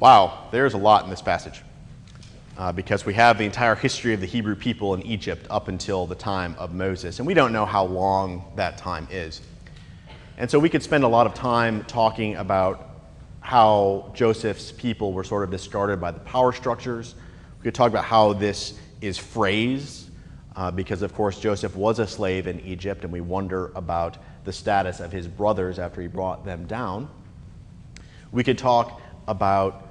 Wow, there's a lot in this passage because we have the entire history of the Hebrew people in Egypt up until the time of Moses, and we don't know how long that time is. And so we could spend a lot of time talking about how Joseph's people were sort of discarded by the power structures. We could talk about how this is phrased because, of course, Joseph was a slave in Egypt, and we wonder about the status of his brothers after he brought them down. We could talk about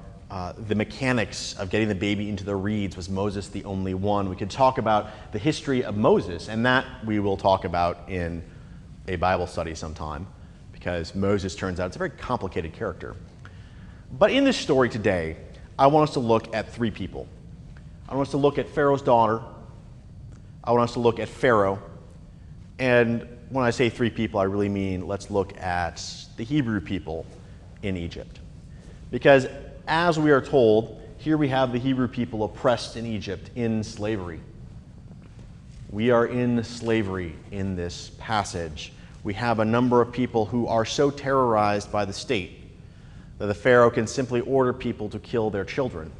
the mechanics of getting the baby into the reeds. Was Moses the only one? We could talk about the history of Moses, and that we will talk about in a Bible study sometime, because Moses turns out it's a very complicated character. But in this story today, I want us to look at three people. I want us to look at Pharaoh's daughter. I want us to look at Pharaoh. And when I say three people, I really mean let's look at the Hebrew people in Egypt. Because as we are told, here we have the Hebrew people oppressed in Egypt in slavery. We are in slavery in this passage. We have a number of people who are so terrorized by the state that the Pharaoh can simply order people to kill their children.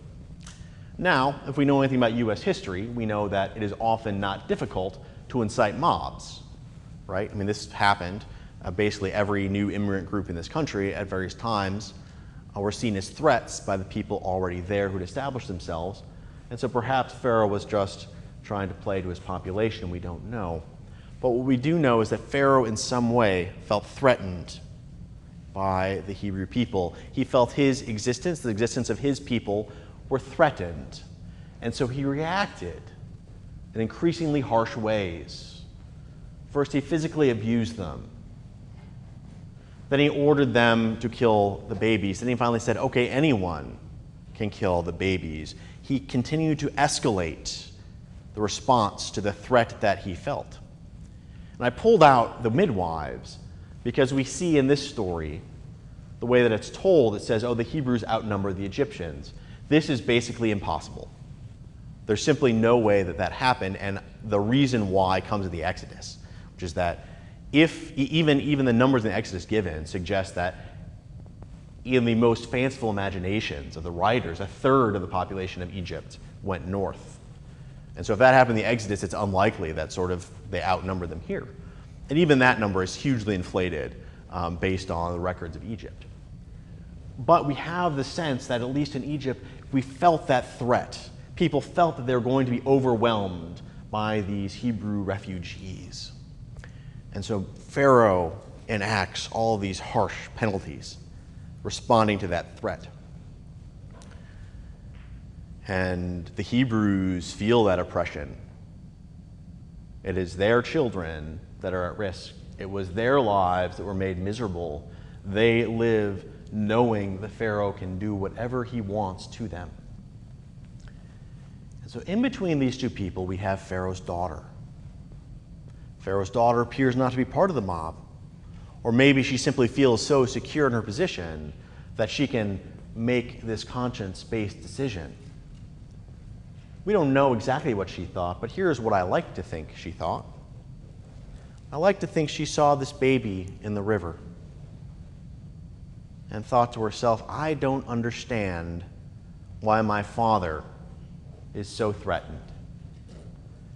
Now, if we know anything about U.S. history, we know that it is often not difficult to incite mobs, right? I mean, this happened. Basically, every new immigrant group in this country at various times were seen as threats by the people already there who had established themselves. And so perhaps Pharaoh was just trying to play to his population. We don't know. But what we do know is that Pharaoh in some way felt threatened by the Hebrew people. He felt his existence, the existence of his people, were threatened. And so he reacted in increasingly harsh ways. First, he physically abused them. Then he ordered them to kill the babies. Then he finally said, okay, anyone can kill the babies. He continued to escalate the response to the threat that he felt. And I pulled out the midwives because we see in this story, the way that it's told, it says, oh, the Hebrews outnumber the Egyptians. This is basically impossible. There's simply no way that that happened, and the reason why comes in the Exodus, which is that if even the numbers in the Exodus given suggest that in the most fanciful imaginations of the writers, a third of the population of Egypt went north. And so if that happened in the Exodus, it's unlikely that sort of they outnumber them here. And even that number is hugely inflated based on the records of Egypt. But we have the sense that at least in Egypt, we felt that threat. People felt that they were going to be overwhelmed by these Hebrew refugees. And so Pharaoh enacts all of these harsh penalties, responding to that threat. And the Hebrews feel that oppression. It is their children that are at risk. It was their lives that were made miserable. They live knowing the Pharaoh can do whatever he wants to them. And so in between these two people, we have Pharaoh's daughter. Pharaoh's daughter appears not to be part of the mob. Or maybe she simply feels so secure in her position that she can make this conscience-based decision. We don't know exactly what she thought, but here's what I like to think she thought. I like to think she saw this baby in the river and thought to herself, I don't understand why my father is so threatened.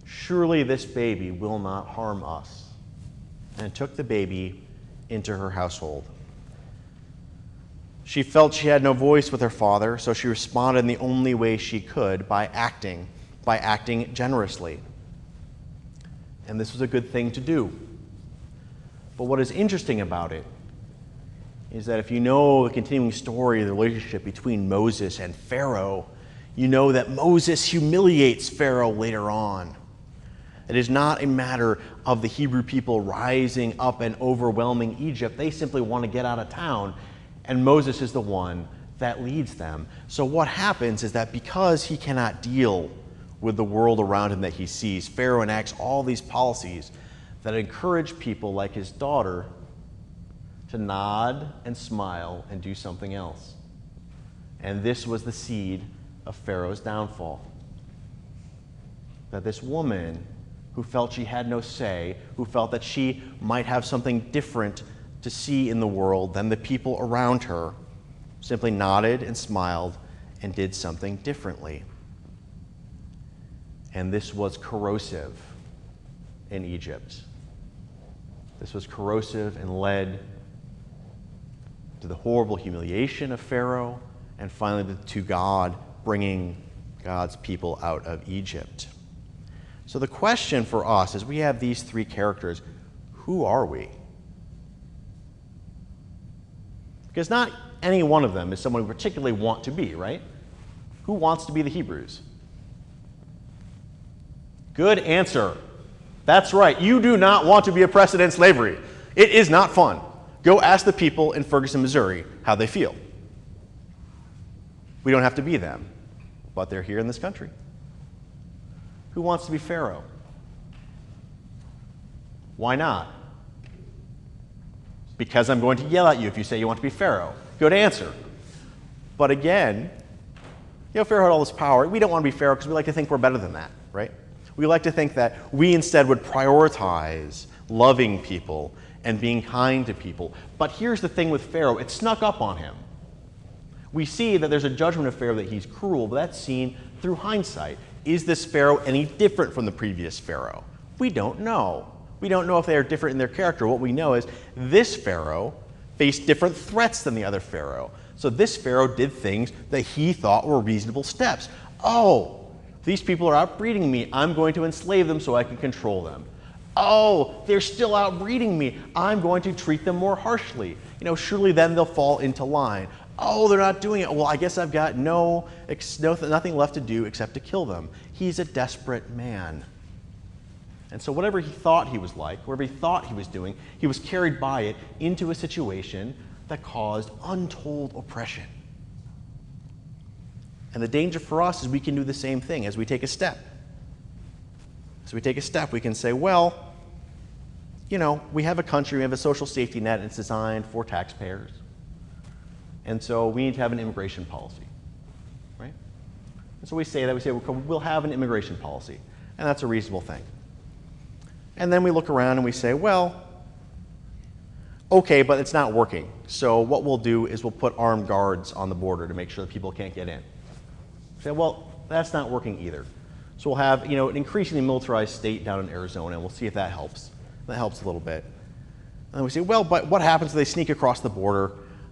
Surely this baby will not harm us. And took the baby into her household. She felt she had no voice with her father, so she responded in the only way she could by acting generously. And this was a good thing to do. But what is interesting about it is that if you know the continuing story of the relationship between Moses and Pharaoh, you know that Moses humiliates Pharaoh later on. It is not a matter of the Hebrew people rising up and overwhelming Egypt. They simply want to get out of town, and Moses is the one that leads them. So what happens is that because he cannot deal with the world around him that he sees, Pharaoh enacts all these policies that encourage people like his daughter to nod and smile and do something else. And this was the seed of Pharaoh's downfall. That this woman who felt she had no say, who felt that she might have something different to see in the world than the people around her, simply nodded and smiled and did something differently. And this was corrosive in Egypt. This was corrosive and led to the horrible humiliation of Pharaoh and finally to God bringing God's people out of Egypt. So the question for us is, we have these three characters. Who are we? Because not any one of them is someone we particularly want to be, right? Who wants to be the Hebrews? Good answer. That's right. You do not want to be oppressed and in slavery. It is not fun. Go ask the people in Ferguson, Missouri, how they feel. We don't have to be them, but they're here in this country. Who wants to be Pharaoh? Why not? Because I'm going to yell at you if you say you want to be Pharaoh. Good answer. But again, Pharaoh had all this power. We don't want to be Pharaoh because we like to think we're better than that, right? We like to think that we instead would prioritize loving people and being kind to people. But here's the thing with Pharaoh. It snuck up on him. We see that there's a judgment of Pharaoh that he's cruel, but that's seen through hindsight. Is this Pharaoh any different from the previous Pharaoh? We don't know. We don't know if they are different in their character. What we know is this Pharaoh faced different threats than the other Pharaoh. So this Pharaoh did things that he thought were reasonable steps. Oh, these people are outbreeding me. I'm going to enslave them so I can control them. Oh, they're still outbreeding me. I'm going to treat them more harshly. Surely then they'll fall into line. Oh, they're not doing it. Well, I guess I've got nothing left to do except to kill them. He's a desperate man. And so whatever he thought he was like, whatever he thought he was doing, he was carried by it into a situation that caused untold oppression. And the danger for us is we can do the same thing as we take a step. As we take a step, we can say, well, we have a country, we have a social safety net, and it's designed for taxpayers. And so we need to have an immigration policy, right? And so we say that, we'll have an immigration policy, and that's a reasonable thing. And then we look around and we say, well, okay, but it's not working. So what we'll do is we'll put armed guards on the border to make sure that people can't get in. We say, well, that's not working either. So we'll have, an increasingly militarized state down in Arizona, and we'll see if that helps. That helps a little bit. And then we say, well, but what happens if they sneak across the border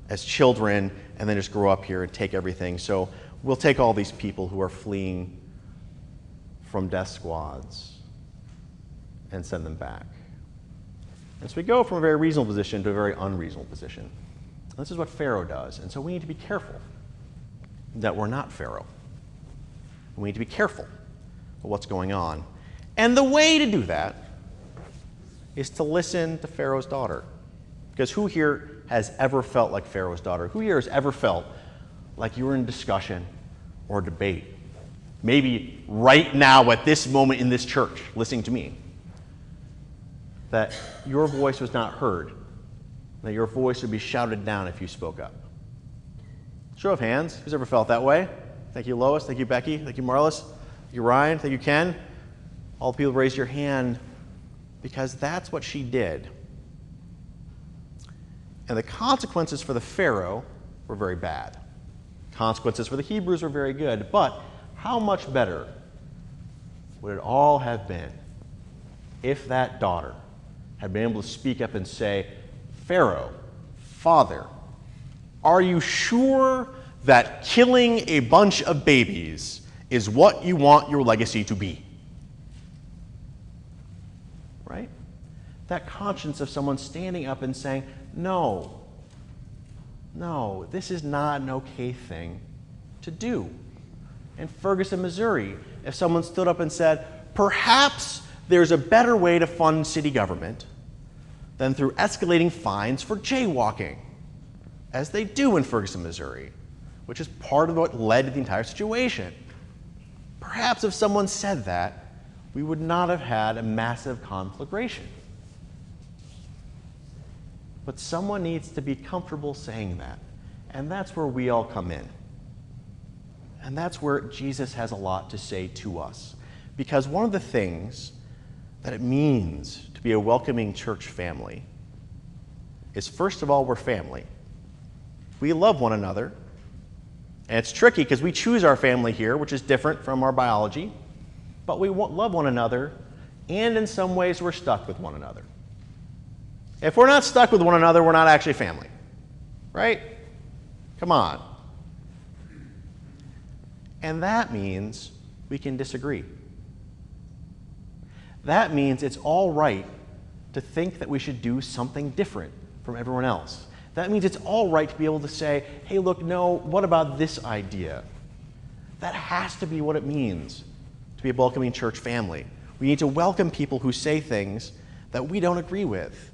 as children and then just grow up here and take everything? So we'll take all these people who are fleeing from death squads and send them back. And so we go from a very reasonable position to a very unreasonable position. And this is what Pharaoh does. And so we need to be careful that we're not Pharaoh. We need to be careful of what's going on. And the way to do that is to listen to Pharaoh's daughter. Because who here has ever felt like Pharaoh's daughter? Who here has ever felt like you were in discussion or debate? Maybe right now at this moment in this church, listening to me, that your voice was not heard, that your voice would be shouted down if you spoke up. Show of hands. Who's ever felt that way? Thank you, Lois. Thank you, Becky. Thank you, Marlis. Thank you, Ryan. Thank you, Ken. All the people raise your hand because that's what she did. And the consequences for the Pharaoh were very bad. Consequences for the Hebrews were very good. But how much better would it all have been if that daughter had been able to speak up and say, Pharaoh, Father, are you sure that killing a bunch of babies is what you want your legacy to be? Right? That conscience of someone standing up and saying, no, this is not an okay thing to do. In Ferguson, Missouri, if someone stood up and said, perhaps there's a better way to fund city government than through escalating fines for jaywalking, as they do in Ferguson, Missouri, which is part of what led to the entire situation. Perhaps if someone said that, we would not have had a massive conflagration. But someone needs to be comfortable saying that, and that's where we all come in. And that's where Jesus has a lot to say to us. Because one of the things that it means to be a welcoming church family is, first of all, we're family. we love one another. And it's tricky because we choose our family here, which is different from our biology, but we love one another, and in some ways we're stuck with one another. If we're not stuck with one another, we're not actually family, right? Come on. And that means we can disagree. That means it's all right to think that we should do something different from everyone else. That means it's all right to be able to say, hey, look, no, what about this idea? That has to be what it means to be a welcoming church family. We need to welcome people who say things that we don't agree with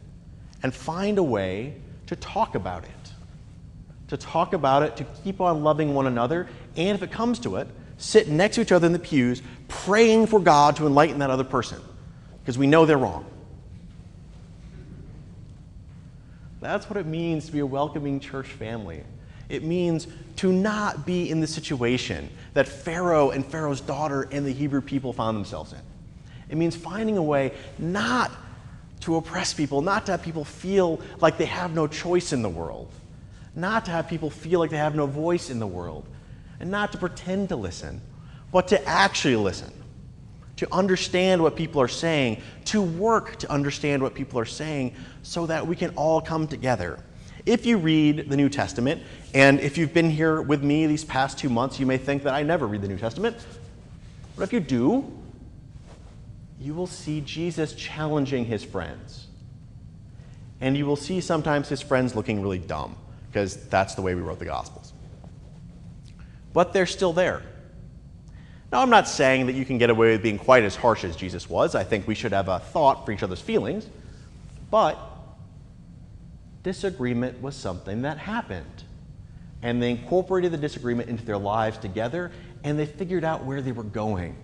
and find a way to talk about it. To talk about it, to keep on loving one another, and if it comes to it, sit next to each other in the pews, praying for God to enlighten that other person, because we know they're wrong. That's what it means to be a welcoming church family. It means to not be in the situation that Pharaoh and Pharaoh's daughter and the Hebrew people found themselves in. It means finding a way not to oppress people, not to have people feel like they have no choice in the world, not to have people feel like they have no voice in the world, and not to pretend to listen, but to actually listen, to understand what people are saying, to work to understand what people are saying so that we can all come together. If you read the New Testament, and if you've been here with me these past 2 months, you may think that I never read the New Testament. But if you do, you will see Jesus challenging his friends. And you will see sometimes his friends looking really dumb, because that's the way we wrote the Gospels. But they're still there. Now, I'm not saying that you can get away with being quite as harsh as Jesus was. I think we should have a thought for each other's feelings. But disagreement was something that happened. And they incorporated the disagreement into their lives together, and they figured out where they were going.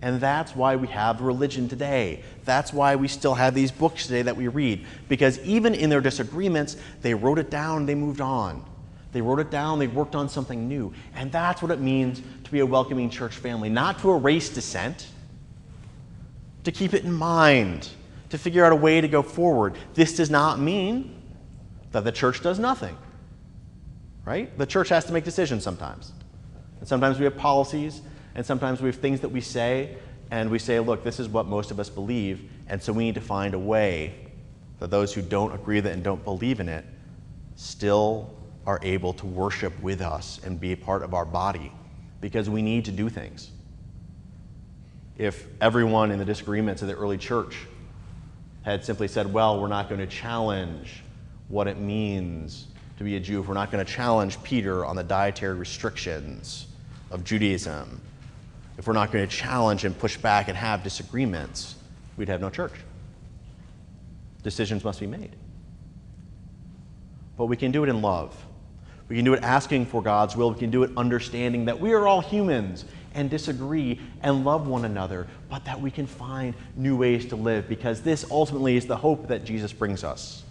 And that's why we have religion today. That's why we still have these books today that we read. Because even in their disagreements, they wrote it down, they moved on. They wrote it down, they worked on something new. And that's what it means to be a welcoming church family. Not to erase dissent, to keep it in mind, to figure out a way to go forward. This does not mean that the church does nothing, right? The church has to make decisions sometimes. And sometimes we have policies, and sometimes we have things that we say, and we say, look, this is what most of us believe, and so we need to find a way that those who don't agree with it and don't believe in it still are able to worship with us and be a part of our body, because we need to do things. If everyone in the disagreements of the early church had simply said, well, we're not going to challenge what it means to be a Jew, if we're not going to challenge Peter on the dietary restrictions of Judaism, if we're not going to challenge and push back and have disagreements, we'd have no church. Decisions must be made. But we can do it in love. We can do it asking for God's will. We can do it understanding that we are all humans and disagree and love one another, but that we can find new ways to live, because this ultimately is the hope that Jesus brings us.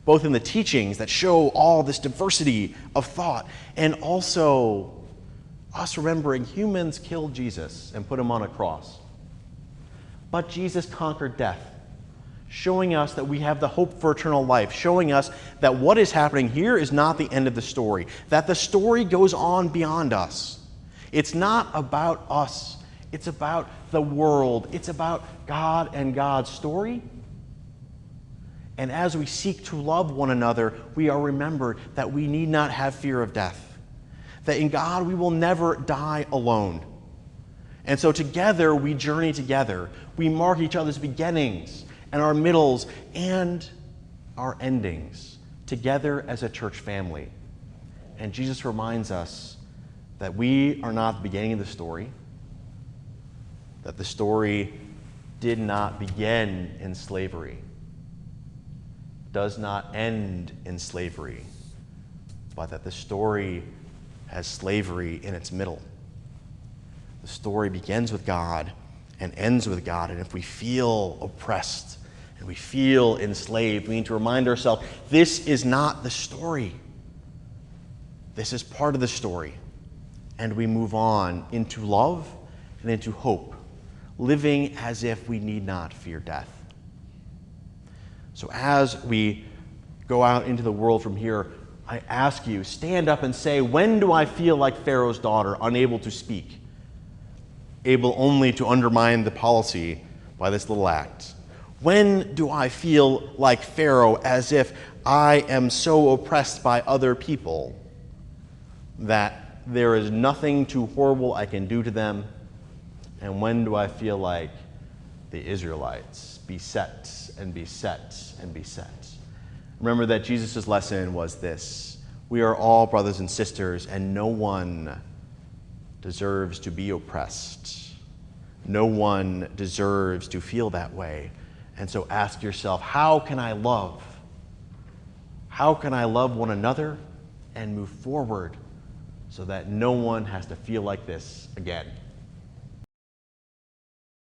Both in the teachings that show all this diversity of thought, and also us remembering humans killed Jesus and put him on a cross. But Jesus conquered death, showing us that we have the hope for eternal life, showing us that what is happening here is not the end of the story, that the story goes on beyond us. It's not about us. It's about the world. It's about God and God's story. And as we seek to love one another, we are remembered that we need not have fear of death, that in God we will never die alone. And so together we journey together. We mark each other's beginnings and our middles and our endings together as a church family. And Jesus reminds us that we are not the beginning of the story, that the story did not begin in slavery, does not end in slavery, but that the story has slavery in its middle. The story begins with God and ends with God. And if we feel oppressed and we feel enslaved, we need to remind ourselves, this is not the story. This is part of the story. And we move on into love and into hope, living as if we need not fear death. So as we go out into the world from here, I ask you, stand up and say, when do I feel like Pharaoh's daughter, unable to speak, able only to undermine the policy by this little act? When do I feel like Pharaoh, as if I am so oppressed by other people that there is nothing too horrible I can do to them? And when do I feel like the Israelites, beset and beset and beset? Remember that Jesus' lesson was this: we are all brothers and sisters, and no one deserves to be oppressed. No one deserves to feel that way. And so ask yourself, how can I love? How can I love one another and move forward so that no one has to feel like this again?